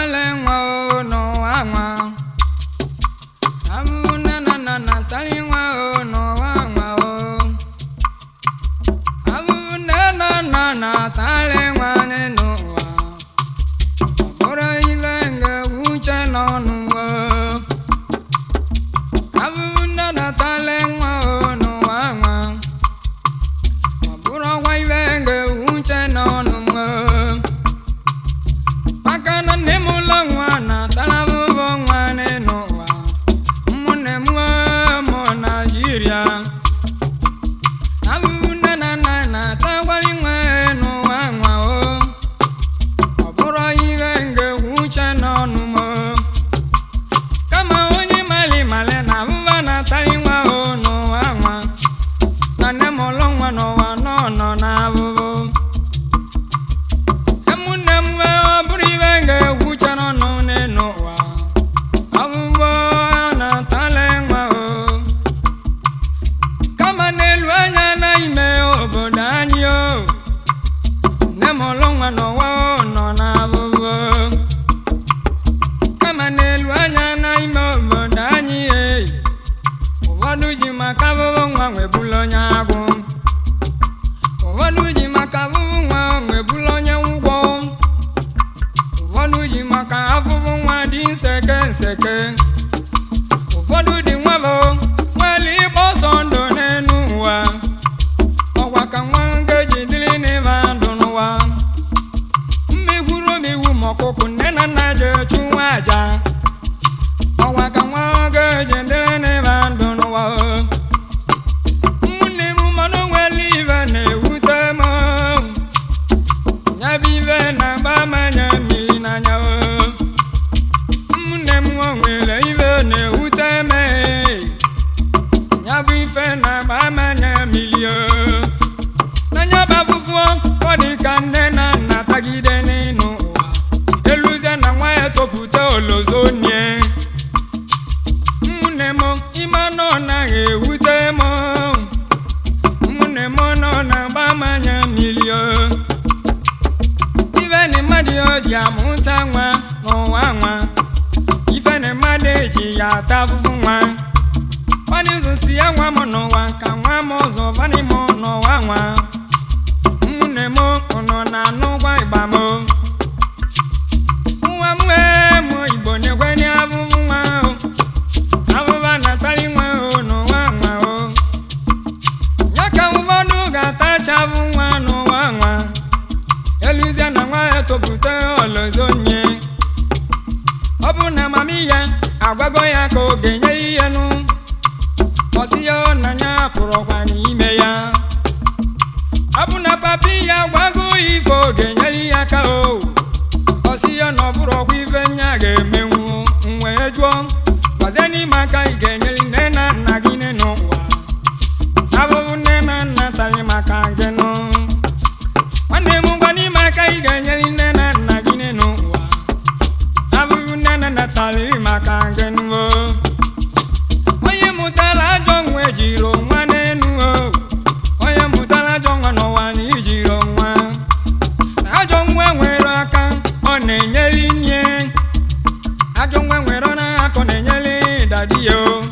Anatale Nwa no Nwa. Afufu Anatale Nwa no Nwa. Afufu Anatale Nwa no Nwa. Ora ivenga uche no Nwa. Afufu Anatale Nwa no Nwa. Ora ivenga uche no Nwa. Makana nemula Nwa tala vuvo Nwa no Nwa. Mune mo Nigeria. Afufu Anatale Nwa no Nwa o. Ora ivenga uche no Nwa. Kama onye Malley na Afufu Anatalu Nwa no Nwa. Na nemolo Nwa no Nwa no na Afufu. Emunemme oburu ivenga uche no no ne no Nwa. Afufu Anatalu Nwa o. Kama nelu anya na ime obodo anyị o. Nemolo Nwa no Nwa no na Afufu. Kama nelu anya na ime obodo anyị e. Ụfọdụ ji maka Afufu Nwa nwebulu onye agwụ. Ụfọdụ ji maka Afufu Nwa nwebulu onye ụgwọ. Ụfọdụ ji maka Afufu Nwa dị nseke. Ụfọdụ dị nwabo nwere ịgba ọsọ ndụ n'elu ụwa. Ọkwa ka nwa ga-eji dịrị n'ịba ndụ n'ụwa. Mmegwuru omewu ma ọkụkụ nne na nna ji echu nwa aja. Ọkwa ka nwa ga-eji dịrị n'ịba ndụ n'ụwa. Ụmụnne m mmanụ nwere ibe na-ewute m. Ya bụ ibe na-agba m anya mmiri n'anya. Ụmụnne m nwere ibe na-ewute m. Ya bụ ife na-agba m anya mmiri n'anya bụ Afufu ọ dị ka nne na nna tagide n'ịnụ ụwa. Eluzie na nwa ya topụta olozo nie. Ụmụnne m ime anọ naghị ewute m. Ụmụnne m nọ na-agba m anya mmiri ife na mmadụ ji amụta nwa n'ụwa nwa. Ife na mmadụ eji ya ata Afufu nwa. Fani nzusi ya nwa m n'ụwa ka nwa m ọzọ fani m n'ụwa nwa. Ụmụnne m nọ na n'ụgwa ịgba m. Nwa m Igbo na-ekwenye Afufu Nwa o. Afufu Anatalu Nwa o n'ụwa nwa o. Ya ka ụfọdụ ga-atacha Afufu Nwa n'ụwa nwa. Eluzie na nwa ya topụta olozo nye. Ọ bụ na mami ya agwago ya ka ọ ga-enye ihe nụ. Ọsị ya na ya pụrụkwa n'ime ya. Ọ bụ na papi ya agwago ife ọ ga-enyere ya aka o. Ọsị ya na ọ bụrụkwa ife nya ga-emenwu. Wee jụọ gwazie n'ime aka ị ga-enyere nne na nna gị n'ụwa. Afufu nne na nna tali maka gị nụ. Nwanne m gwa n'ime aka ị ga-enyere nne na nna gị n'ụwa. Afufu nne na nna tali maka gị nụ. Onye mụtara ajọ nwa ejiro nwa n'enu o. Onye mụtara ajọ nwa n'ụwa na ijiro nwa. Ajọ nwa nwere aka ọ na-enyere nye. Ajọ nwa nwere ọnụ aka ọ na-enyere dadi ya o.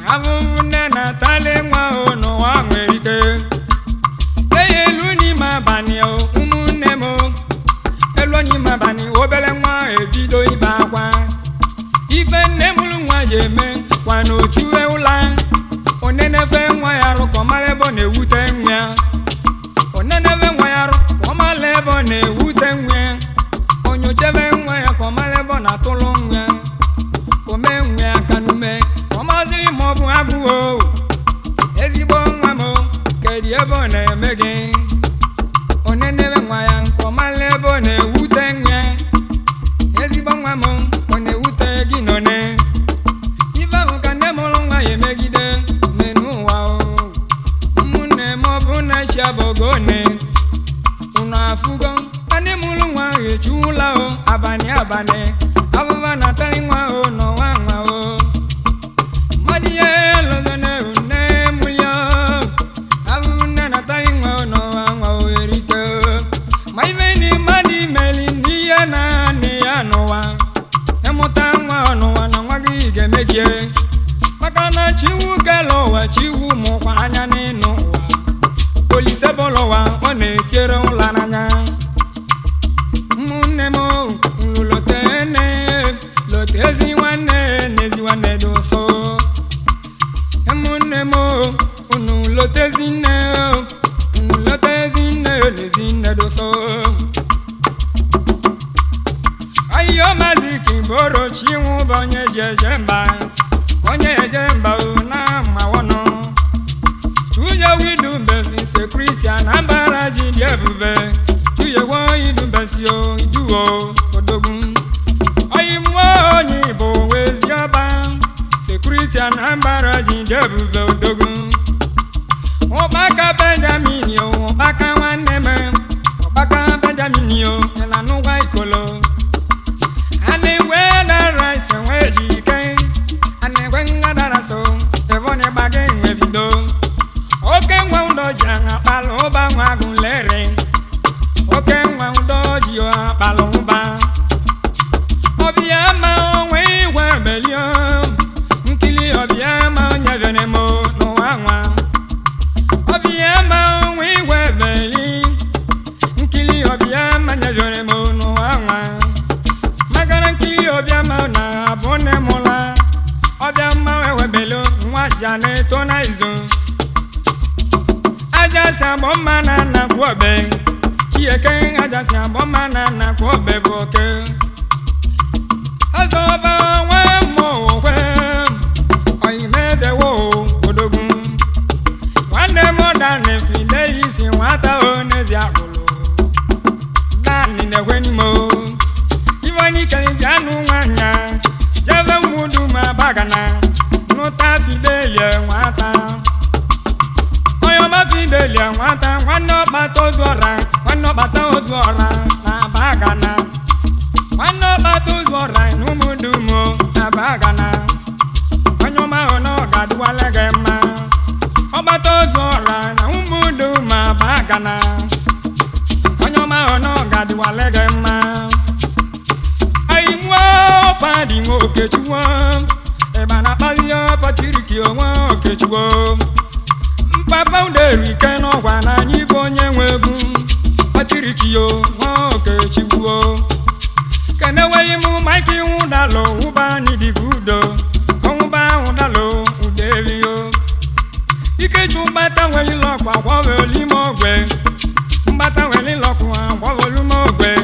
Afufu Anatalu Nwa no wa Egbunike. Elu ni mabani o umunne mo. Elu ni mabani obele nwa ebido ibakwa. Ife nne mulu nwa yeme kwa no chuwe ula. Onenefe nwa ya ru komalebo na ewute nwa. Onenefe nwa ya ru komalebo na ewute nwa. Onyochebe nwa ya komalebo na tulu nwa. Ome nwa kanume komazili mobu agụ o. Ezigbo nwa mo kedi ebo na emege. Onenefe nwa ya komalebo na ewute nwa. Ezigbo nwa mo one ewute gị none. Ife ahụ ka nne mụrụ nwa ya emegide n'ụwa o. Ụmụnne m ọ bụ na chi abọgone. Unu afụgo nne mụrụ nwa ya echula o abalị. Afufu Anatalu Nwa o n'ụwa nwa o. Mmadụ ihe lọzọ nne mụlio. Afufu Anatalu Nwa o n'ụwa nwa o erike. Ma ife ni mmadụ imeli n'ihe na nne ya n'ụwa. Emụta nwa n'ụwa na nwa gị ga-emejie. Maka na chiwu kele ụwa chiwu mụkwa anya n'ịnụ ụwa. Olise bọlọ ụwa ọ na-etiere ụla n'anya. Ụmụnne m unu lotezi nwanne n'ezi nwanne dị ụsọ. Ụmụnne m unu lotezi nne n'ezi nne dị ụsọ. Ayo maziki boro chiwu bonye jeje mba. Onye eje mba o na mawono. Chuye widu mbesi security Anambra ji dị ebube. Chuye wo idu mbesi o iduo odogun. Oyi mwa onye bo wezi ọba. Security Anambra ji dị ebube odogun. Ọbaka Benjamin o ọbaka nwanne m. Ọbaka Benjamin o na n'ụgwa ikolo. Ani we na rice we jike. Ani we ngadara so evone bage nwe bido. Oke nwa undo janga palo ba nwa gunlere. Oke nwa undo jio palo ba. Obiama onwe iwe belio. Nkili obiama onye venemo no anwa. Obiama onwe iwe beli. Nkili obiama onye venemo no anwa. Magara nkili obiama na abone mola. Obiama wewe belo nwa jane tona izo. Ajasi abomana na kwobe. Chieke ajasi abomana na kwobe boke. Azoba we mo we. Oyimeze wo odogun. Wande mo dane fidelisi nwata onezi akulu. Dani negweni mo. Ivani kalijanu nwanya. Jeve mudu mabagana. Nuta fidelie nwata. Oyoma fidelie nwata. Wano bato zora. Wano bato zora na bagana. Wano bato zora numudu mo na bagana. Wanyoma ono gaduwa legema. Obato zora na umudu ma bagana. Wanyoma ono gaduwa legema. Aimwa padi mo kechuwa. Ebana padio patiriki onwa kechuwa. Papa underike no gwa na anyi bụ onye nwe egwu. Patiriki yo nwa kechuwa. Kene weyi mu Mike Udalo uba ni di gudo. Onba udalo udevi yo. Ikechu mbata weli lokwa kwa weli mogwe. Mbata weli lokwa kwa weli mogwe.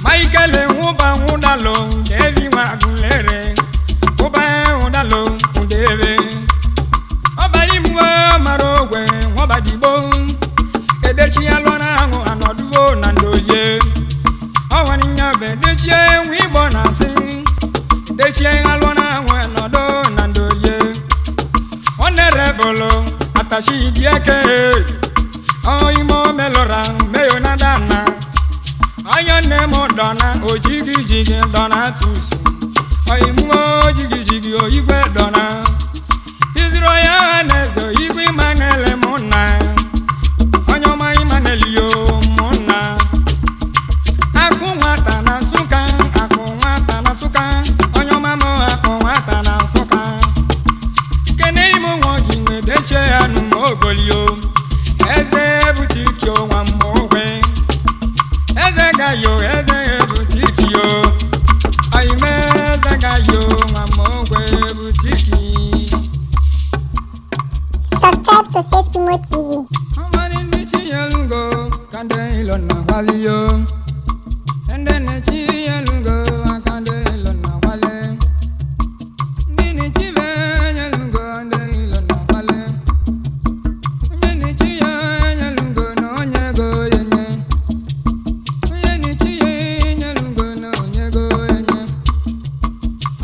Michael uba udalo udevi wa gulere. Uba udalo udevi. Obali mwa marogwe wabadibo. Edechi alwana ango anoduo nandoye. Awani nyabe dechie wibo nasi. Dechie alwana ango anodo nandoye. Honorable atashi dieke. Oimo melora meyo nadana. Ayone mo dona ojigi jigi dona tusu. Oimo jigi jigi oyigwe dona. Israel nezo igwe manele mona. Onyoma imanelio mona. Akunwata na suka. Onyoma mo akunwata na suka. to Safety Mo TV. Amani ndichi yalungo kande ilona waliyo. Ende nechi yalungo akande ilona wale. Nini chive yalungo ande ilona wale. Onye nichi yalungo no nyego yenye. Onye nichi yalungo no nyego yenye.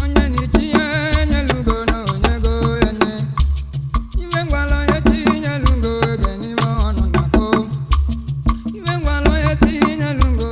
Onye nichi yalungo no nyego yenye. Iwe ngwalo yeti yalungo geni mono nako. Iwe ngwalo yeti yalungo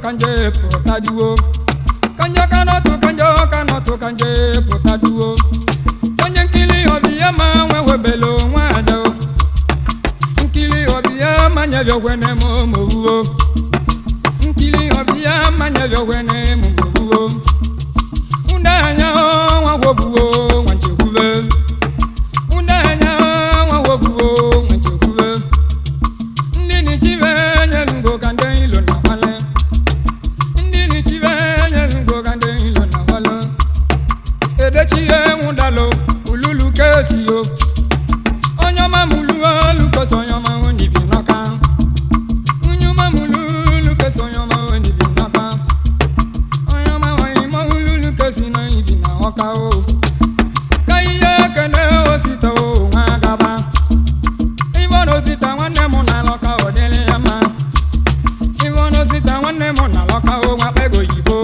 kanje potaduo. Kanja kanoto kanje potaduo. Kanje nkili obiyama webelo nwajo. Nkili obiyama nyabyo wene mowo. Nkili obiyama nyabyo wene mowo. Undanya wawobuo wanchekuve. Undanya wawobuo wanchekuve. Ndini chive nyelugo kande ilo na wale. Ndini chive nyelugo kande ilo na wale. Edechiye undalo ululu kesio. Onyama muluwa lukoso nyama onibinoka. Unyuma mulu lukoso nyama onibinoka. Onyama waima ululu kesina ibina waka o. Kaiye kene osita o ngagaba. Ivono sita wane muna loka odele yama. Ivono sita wane muna loka o ngapego yibo.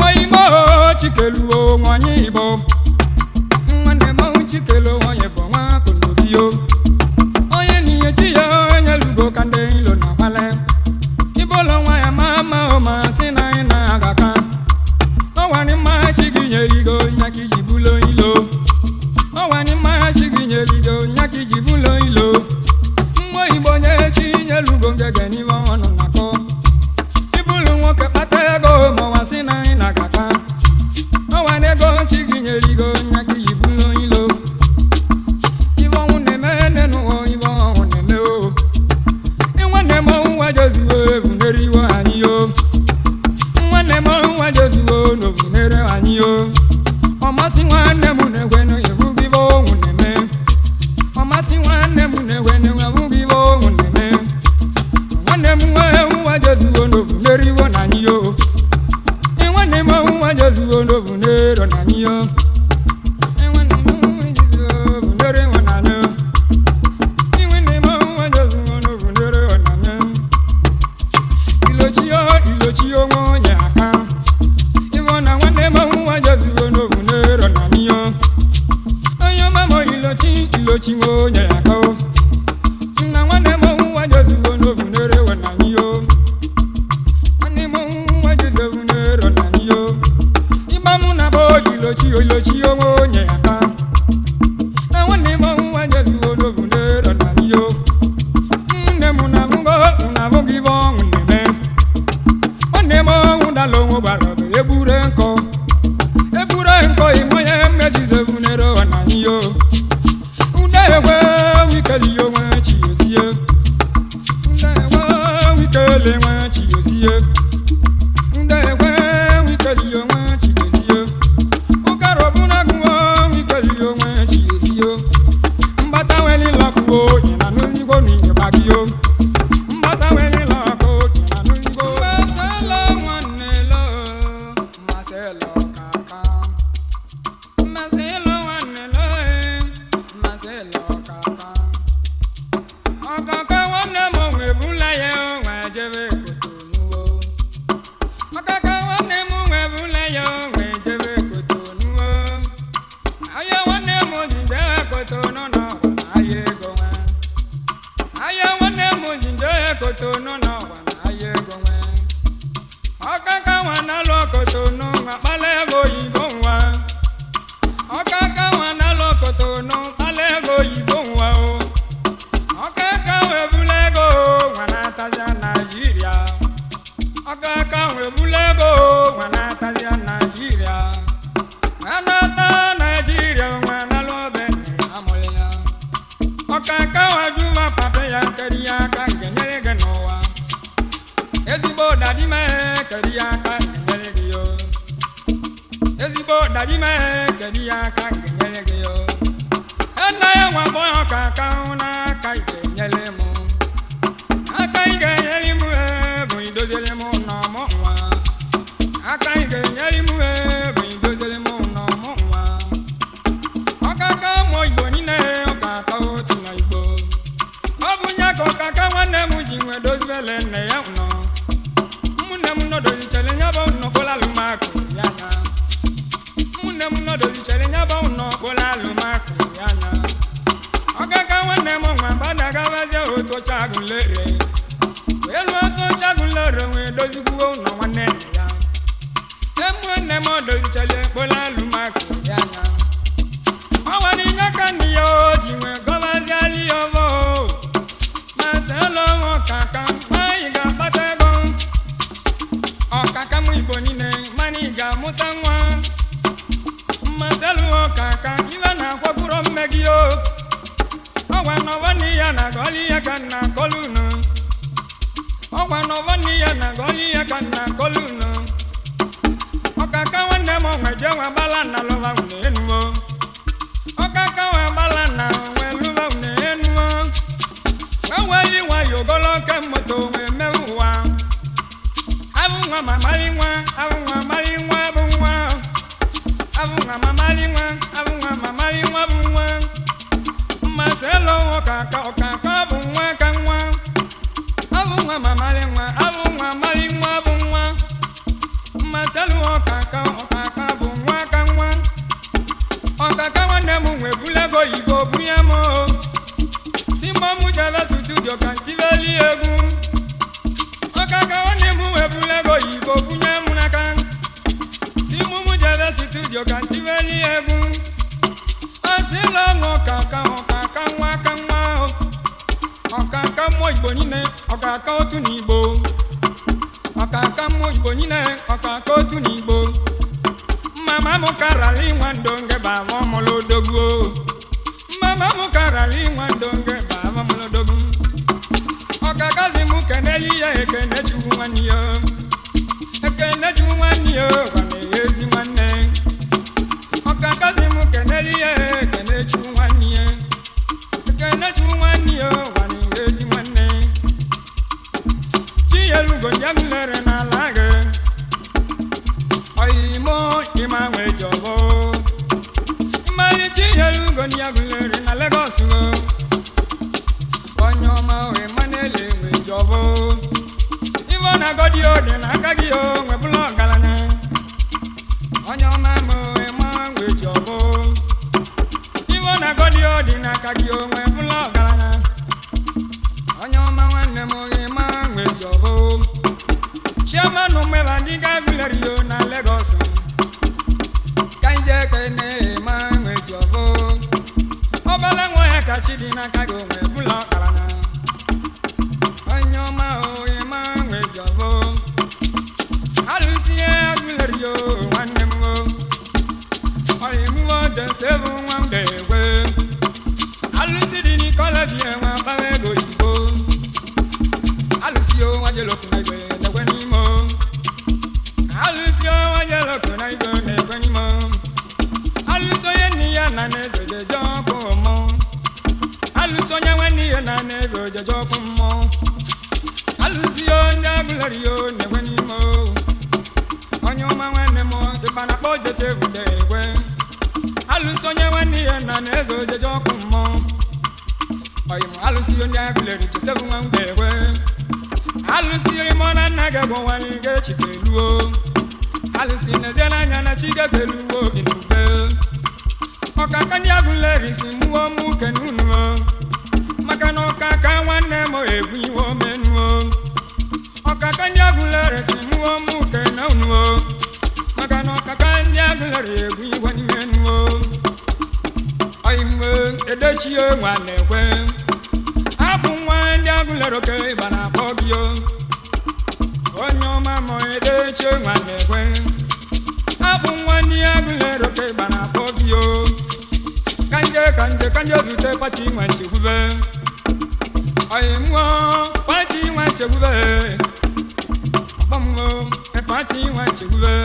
Waimo chikelu o nwanyi ibo. Nwane mo chikelu o yebo nwa kondobio. Oye niye chiyo nyelugo kande ilo na wale. Ibolo nwa ya mama o ma sina ina agaka. Owani ma chigi nyeligo nyaki jibulo ilo. Owani ma chigi nyeligo nyaki jibulo ilo. Mwa ibo nye chi nyelugo ngege ni wono nako. Ibulu nwoke patego ma wasina ina agaka. Owani go chigi nyeligo nyaki jibulo ilo. Ibo uneme nenu o ibo uneme o. Iwane mo wajoziwe vuneriwa anyo. Nwane mo wajoziwe no vunere anyo. Omasi nwane mune weno yevugivo uneme. Omasi nwane mune weno yevugivo uneme. Nwane mwe wajoziwe no vuneriwa anyo. Iwane mo wajoziwe no vunere anyo. Iwane mo wajoziwe vunere anyo. Iwane mo wajoziwe no vunere anyo. Ilochio ngonye aka. Ivona wane mo wajoziwe no vunere anyo. Oyo mamo ilochi ngonye aka. Na wane mo wajoziwe no vunere anyo. Wane mo wajoziwe vunere anyo. Imamu na bo ilochio ngonye aka. Na wane mo wajoziwe no vunere anyo. Nemu na vungo unavugivo uneme. Wane mo undalo barabe eburenko. Eburenko imoye mejize vunere anyo. Undewe wikeliyo mwe chiyosie. Undewe wikele mwe chiyosie. Undewe wikeliyo mwe chiyosie. Ukarobuna guo wikeliyo mwe chiyosie. Mbata weli lakuo ina nuzigo ni bagio. Mbata weli lako ina nuzigo. Maselo wanelo, maselo kaka. Maselo wanelo, maselo kaka. Okaka wane mo webula ye o wajebe kotonuo. Okaka wane mo webula ye o wajebe kotonuo. Aya wane mo jinje kotono no aye gowe. Aya wane mo jinje kotono no aye gowe. Okaka wana lo kotono ngapale go ibonwa. Okaka wana lo kotono pale go ibonwa o. Okaka webulego wana tazia Nigeria. Okaka webulego wana tazia Nigeria. Anata Nigeria wana lo bene amolia. Okaka wajuva pape ya keria kangenyele genoa. Ezibo dadime keria kangenyele geyo. Ezibo dadime keria kangenyele geyo. Ena ya waboyo kaka una kaikenyele mo. Akaikenyele mu buidozele mo no mo wa. Akaikenyele mu buidozele mo no mo wa. Okaka mo iboni ne okaka o tina ibo. Obunya ko kaka wane mu jinwe dozele ne ya no. Mune mu no dozi chele nyaba no kola lumako yana. Mune mu no dozi chele nyaba no kola lumako yana. Okaka wane mo ngamba daga waze oto chagunlere. Welo oto chagunlere we goli ya kana koluno ogwa no vani ya na goli ya kana koluno okaka wande mo meje wa bala na lo va unenuo okaka wa bala na we lu va unenuo wa yi wa yogolo ke moto we mewa avunwa mamalinwa avunwa malinwa avunwa avunwa mamalinwa avunwa mamalinwa avunwa maselo okaka avunwa kanwa avunwa mamalinwa avunwa malinwa avunwa maselo okaka avunwa kanwa okaka wane mu ebulego ibo buyamo simba mu java studio kantiveli egun okaka wane mu ebulego ibo buyamo nakan simba mu java studio kantiveli egun asilo okaka nwa kanwa okaka mo ibo nine okaka otu ni igbo okaka mo ibo nine okaka otu ni igbo mama mo karali nwandonge bavo molodogu mama mo karali nwandonge bavo molodogu okaka zimu keneli ya ekene juwaniyo wane yezi wane okaka zimu keneli ya ekene juwaniyo wane yezi wane chiyelugo nyamlere na lage oyimo imanwe jobo imali chiyelugo nyamlere na Lagos onyoma we manele we jobo ivona godio de na kagio we bulogalanya onyoma mo we manwe jobo ivona godio de na kagio we bulogalanya onyoma wanne mo we manwe jobo chama no me bandiga vilerio na Lagos kanje kene manwe jobo obala ngwa kachidi na kago me bulogalanya onyoma o we manwe jobo alusie vilerio wanne mo oyi mo je sevu wande we alusidi ni kola die wa bawe go ibo alusio wajelo kuna gbe negweni mo alusio wajelo kuna gbe negweni mo aluso ye ni ya na nezo je joko mo aluso nya weni ye na nezo je joko mo alusio nya glorio negweni mo onyoma wene mo ibana po je sevu de gwe aluso nya weni ye na nezo je joko mo oyimo alusio nya glorio je sevu wande gwe alusi imona naga go wani ge chikeluo alusi nezena nyana chige keluo inube okaka ndi aguleri simuo mu kenunuo makano kaka wane mo ebuiwo menuo okaka ndi aguleri simuo mu kenunuo makano kaka ndi aguleri ebuiwo ni menuo oyimo edechie nwane kwe abu nwa ndi aguleri ke bana pogio onyoma mo edeche nwane kwe abu nwa ndi aguleri ke bana pogio kanje zute pati nwa chegube oyimwo pati nwa chegube bomwo pati nwa chegube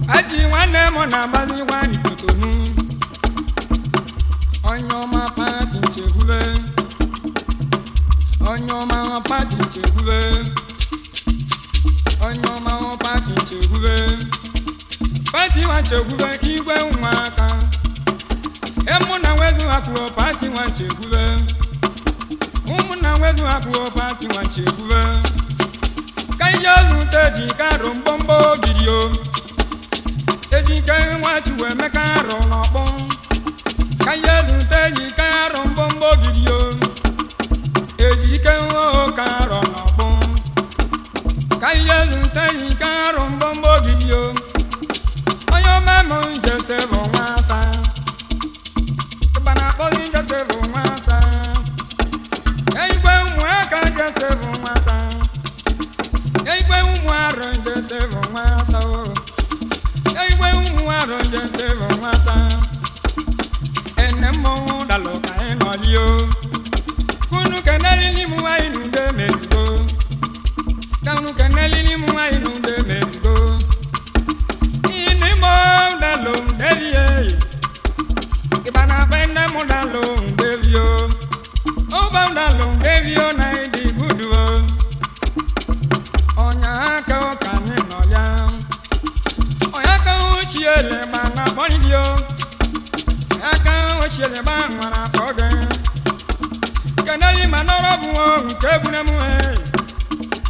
ati nwane mo na bazi nwa ni totonu onyoma pati chegube onyoma pati chegube onyoma pati chegube pati wa chegube igwe nwaka emuna wezu akuo pati wa chegube umuna wezu akuo pati wa chegube kanyazu teji karo mbombo gidio teji kan watu we mekaro nobon kanyazu teji karo mbombo gidio teji kan o karo nobon kanyazu teji karo mbombo gidio oyo memo jese bo wasa bana poli jese bo wasa eigwe umwaka jese bo wasa eigwe umwaro jese bo wasa eigwe umwaro jese bo wasa Kenali manorobu nkebune mu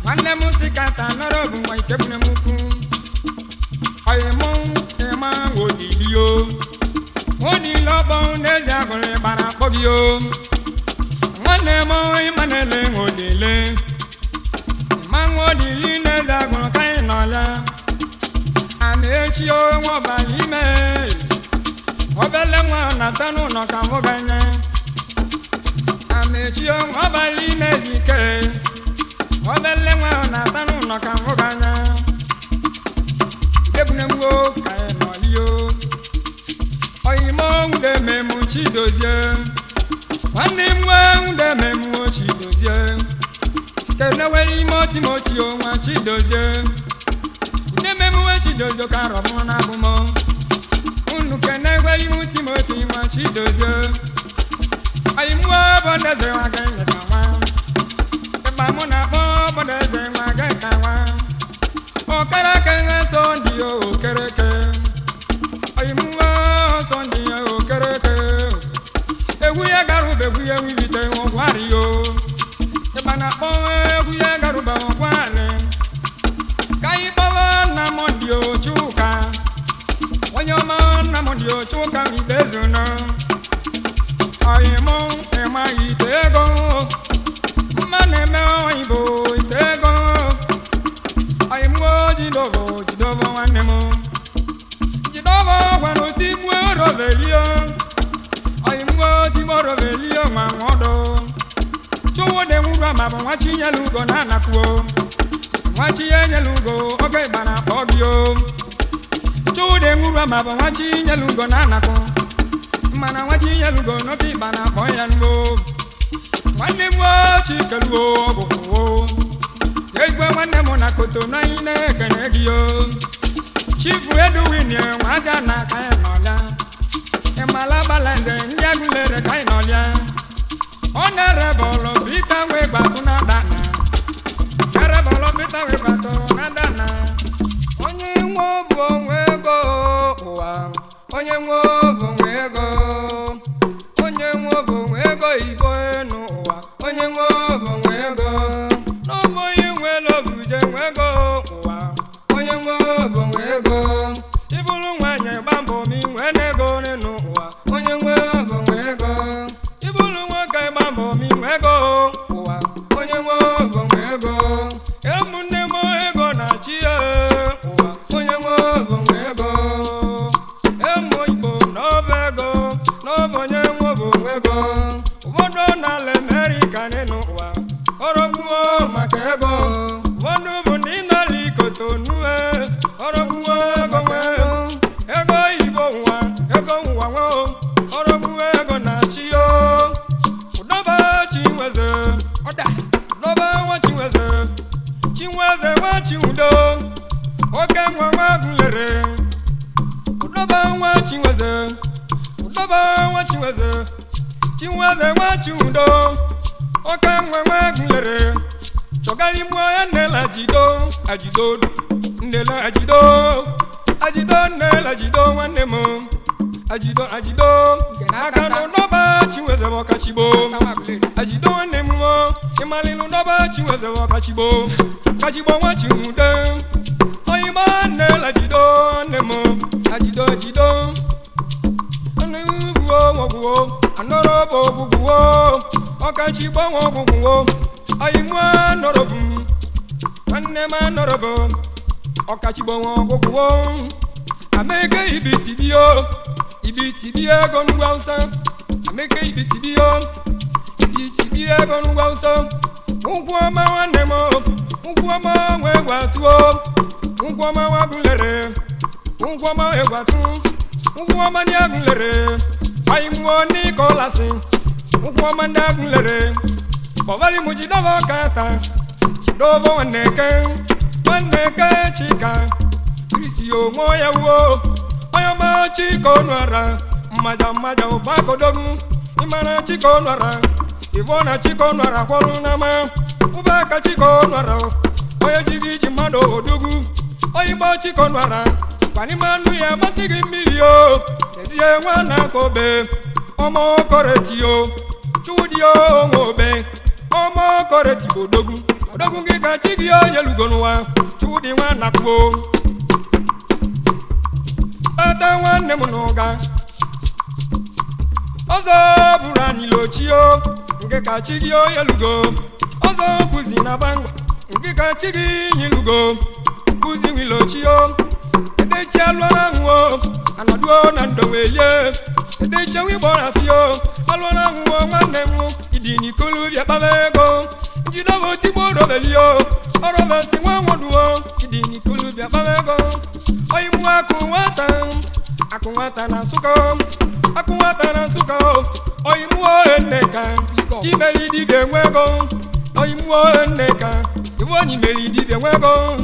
wanne musikata norobu wa ikebune muku ayemo ema odilio woni lobo neze agole bara pogio wanne mo imanele odile mango dili neze agole kai nola amechi o wo balime obele mo natanu no kamoganye amechi o wo balime zike obele mo natanu no kamoganye Egbunike kai nolio oyimo unde memu chidozie wanne mwa unde memu chidozie kenaweli moti o nwa chidozie unde memu chidozie karobo na bumo unu kenaweli moti nwa chidozie oyimo bondeze wa ganye kawa eba mo na bondeze wa ganye kawa Okereke sondio okereke Ayimwa sondio okereke Eguye garube guye wivite ogwario Ebana poe eguye garuba ogware Kai baba na mondio chuka Wanyoma na mondio chuka mibezuna Ayimo ema itego Maneme oibo itego Jidovo wanemo Jidovo wano timwe rovelio Ayimwo timo rovelio mangodo Chuwo de mura mabo wachi nyelugo nanakuo Wachi nyelugo oge bana pogio Chuwo de mura mabo wachi nyelugo nanako Mana wachi nyelugo noki bana poyanwo Wanemwo chikeluo bukuo Egwe wanemo na koto na ine kenegio Chifu Edwin waja na kainolia Emala balanze nyagulere kainolia Honorable Peter Webatu na dana Honorable Peter Webatu na dana Onye nwobo nwego uwa Onye nwobo nwego Onye nwobo nwego ibo enu uwa Onye nwobo nwego Ibulu nwanye bambo mi nwenego n'ụwa onye nwe bụ nwego Ibulu nwoke bambo mi nwego ụwa onye nwe bụ nwego Emunne mo ego na chi ụwa onye nwe bụ nwego Emo Igbo n'obego n'obo onye nwe bụ nwego Obodo na America n'ụwa orogbuo maka ego Obodo bụ ndị nali Kotonu orogbuo ego Igbo nwa ego nwa nwa orogbuo ego na chi yo Udoba Chinweze oda Udoba nwa Chinweze nwa Chiudo oke nwa gulere Udoba nwa Chinweze Udoba nwa Chinweze nwa Chiudo oke nwa gulere Chogali mwa nela ajido nela ajido nela ajido wanemo ajido aka no doba Chinweze wakachibo ajido wanemo imali no doba Chinweze wakachibo kachibo wa Chiude oyima nela ajido nemo ajido wo anorobo guguwo okachibo wo guguwo ayimwa norobu wanema norobo okachibo wo guguwo ameke ibitibio ego nuwa usa ameke ibitibio ego nuwa usa ugwoma wanemo ugwoma wegwatuo ugwoma wagulere ugwoma egwatu ugwoma ni agulere ayimwo ni kolasi ugwoma ndagulere Bovali mujidovo kata Chidovo waneke chika Krisio moya wo Oyoma chiko nwara Maja ubako dogu Imana chiko nwara Ivona chiko nwara kwa lunama Ubaka chiko nwara Oya jigi chimado odugu Oyimbo chiko nwara Kwani manu ya masigi milio Neziye wana kobe Omo koretio Chudio ngobe Ibodogu Odogu ngika chigi yo yelugonwa Chudi wana kuo Ata wane munoga Ozo burani lochio Ngika chigi yo yelugo Ozo kuzi na bangwa Ngika chigi yelugo Kuzi wilochio Edechi alwana nguo Anaduo nandowelie Edechi wiborasio Alwana nguo manemu Idini kulu bia babego Njinovo tiboro velio Orobesi wangoduo Idini kulu bia babego Oimu akuwata na suko Akuwata na suko Oimu eneka Imeli dibye mwego Oimu eneka Iwoni meli dibye mwego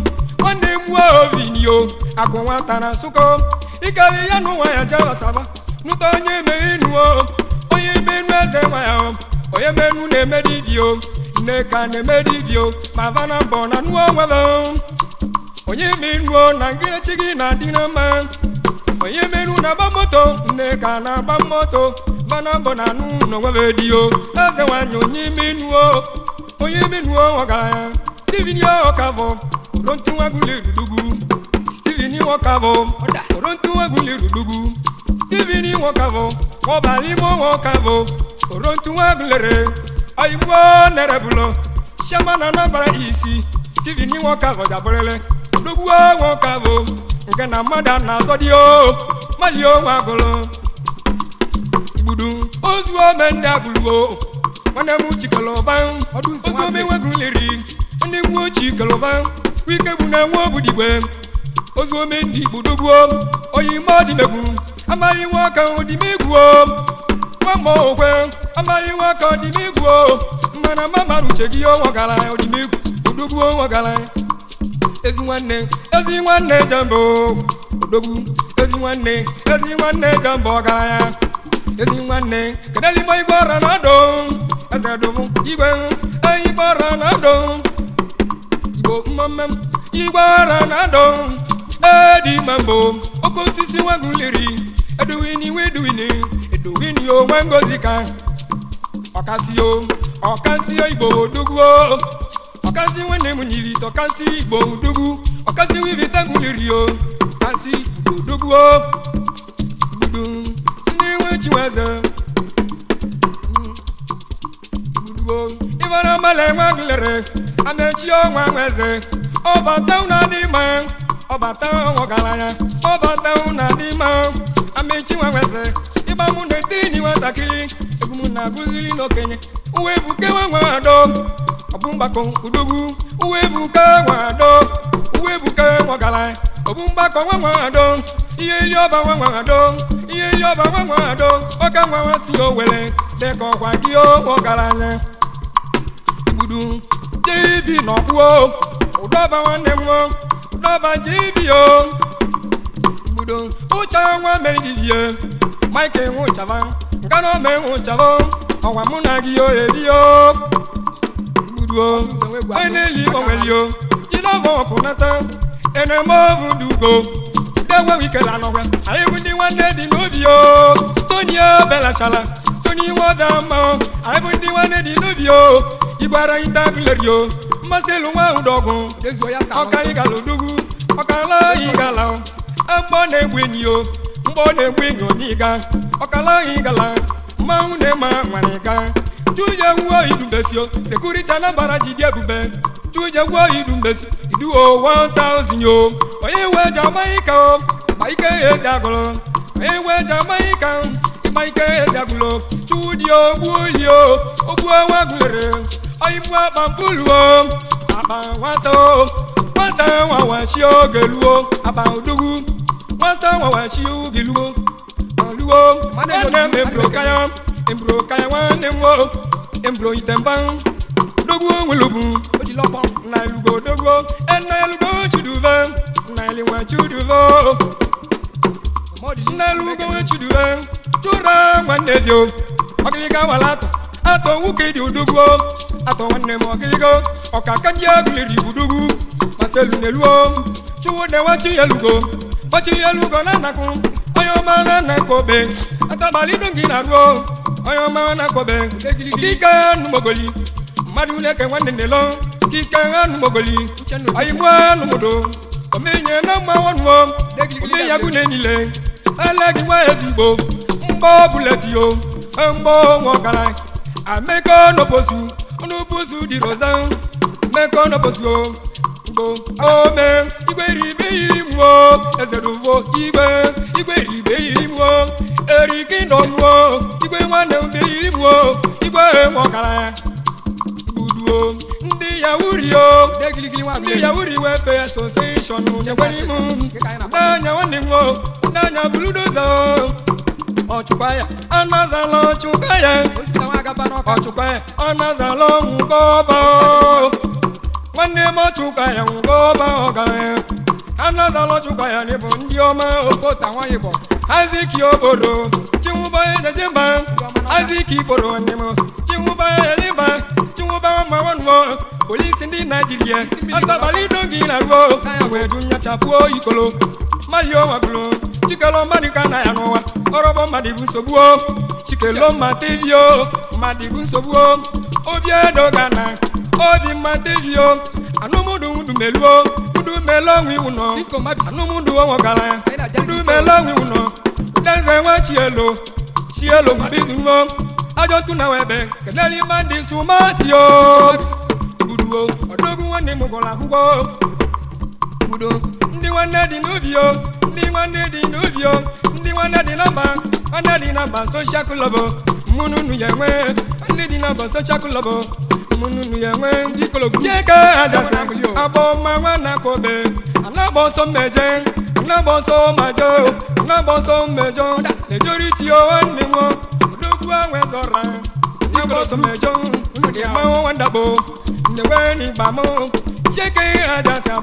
Wande mwa vinyo Akuwata na suko Ikali yanu waya java saba Nutonye meinuo Oye menu eze waya Oye menu ne medibio Neka ne medibio Mavana bona nuo wala Oye menu na ngire chigi na dinama Oye menu na bamoto Neka na bamoto Bana bona no wavedio Eze wanyo nye menu Oye menu wakala Steven yo kavo Orontu wagule rudugu Steven wakavo Orontu wagule rudugu Steven wakavo Wabalimo wakavo Orontu wagulere Aibwa nerebulo Shamana nabara isi Steven wakavo jabolele Rudugu wakavo Nkena mada na sodio Malio wagolo Ibudu Ozuo menda guluo Wana muchikaloban Ozuo me waguleri Wane muchikaloban Wike buna wobudigwe Ozuo mendi buduguo Oyi modi megu Amali waka odimiguo Mamo okwe Amali waka odimiguo Mana mama ruchegio wakala odimigu Buduguo wakala Ezi nwanne jambo Odogu Ezi nwanne jambo wakala ya Ezi nwanne Kedeli mo igwara na do Eze dovu igwe Igwara na do Igbo mmamem Igwara na do Edi mambo Oko sisi waguliri Eduwini o wangozika Okasio Igbo odugu Okasi wene munyivi Okasi Igbo odugu Okasi wivita guliri o Okasi odugu Budu Niwe chiweze Budu Ivana male wagulere Amechio wangweze Obata unadima Obata wagalaya Obata unadima Amechi wangweze Ibamu netini watakili Egumu na guzili no kenye Uwebuke wangwado Obumbako udugu Uwebuke wangwado Uwebuke wagalaya Obumbako wangwado Iye lioba wangwado Iye lioba wangwado Oka wangwasi owele Deko kwa gio wagalanya Ibudu Jibi no buo Udoba wanemwo Udoba jibi yo Ibudu Ucha wa melidie Mike nwuchava Ngano me nwuchavo Owa munagi yo ebio Ibudu Eneli onwelio Jinovo kunata Enemo vudugo Dewe wikela nogwe Aibundi wane di nubio Tonya bela chala Toni wadama Aibundi wane di nubio Igwara itaglerio Maselu wa udogu Oka igalo dugu Okala igala Mbo negwenyi yo Mbo negwenyi oniga Okala igala Maune mangwaniga Tuje uo idumbesio Sekurita na baraji diebube Tuje uo idumbesio Iduo 1000 yo Oyewe Jamaica o Maike eziagulo Oyewe Jamaica Maike eziagulo Chudio bulio Obuo wagulere Oibua bampuluo Aba waso Wasa wawashio geluo Aba udugu Wasa wawashio geluo Aluo Wane membro kaya wane mwo Embro itembang Dogu welubu Na elugo dogu Ena elugo chuduve Na eliwa chuduvo Na elugo chuduve Chura wane dio Wakiliga walata Ato wuke di udugu Ato wane mwakiligo Okakandia guliri udugu Maselu neluo Chude wachi elugo na naku Oyoma na nakobe Atabali dongi na ruo Oyoma na kobe Okika numogoli Maduneke nwanne nelo kike anu mogoli ayimwa numudo omenye na mawanwo omeya gunenile alagi wa ezigbo mbo buletio mbo ngokala ameko no posu di rosan meko no posu mbo ome igwe ribe ilimwo ezeruvo igwe ribe ilimwo erikindomwo igwe nwanne mbe ilimwo igwe ngokala ndị yawurio ndị yawuri welfare association nyekwanimu n'anya nwanne nwo n'anya buludoza ọchụkwaya anazala ọchụkwaya ọchụkwaya anazala ngọba nwanne m ọchụkwaya ngọba ọgaranya anazala ọchụkwaya n'ịbụ ndị ọma okota nwanyị bụ aziki obodo chinwụba ejejemba aziki boro nne m chinwụba ejejemba Police in Nigeria, Atabali dogi na ruo, we dunya chapuo ikolo, Mario Maglo, Chikelo Manikana Yanoa, Orobo Madibu Sobuo, Chikelo Matevio, Madibu Sobuo, Obia Dogana, Obi Matevio, Anumudu Meluo, Udu Melong we uno, Anumudu Wagala, Udu Melong we uno, Danza Wachielo, Chielo Bizumo, Ajotuna Webe, Kenali Mandi Sumatio. Budo, odogu wane mugola hugo. Budo, ndi wane di nubio, ndi wane di nubio, ndi wane di namba, social club. Mununu yengwe, ndi di namba social club. Mununu yengwe, ndi kolo cheka ajasa. Abo mama na kobe, anabo so meje, anabo so majo, anabo so mejo. Majority o wane mo, odogu awe zora. Anabo so mejo, ndi ama wandabo. Ndeweni bamo cheke ajasa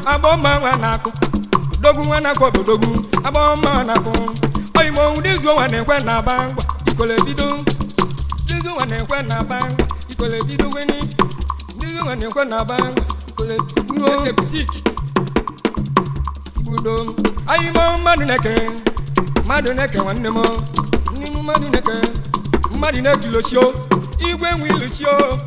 aboma wanako dogu wanako dogu aboma wanako oyimo udezo wanekwe na bangwa ikole bido dezo wanekwe na bangwa ikole bido weni dezo wanekwe na bangwa ikole no se boutique budo ayimo maduneke wannemo ni maduneke lochio igwe nwiluchio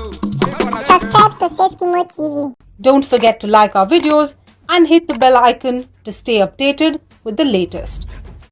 Subscribe to Safety Mode TV. Don't forget to like our videos and hit the bell icon to stay updated with the latest.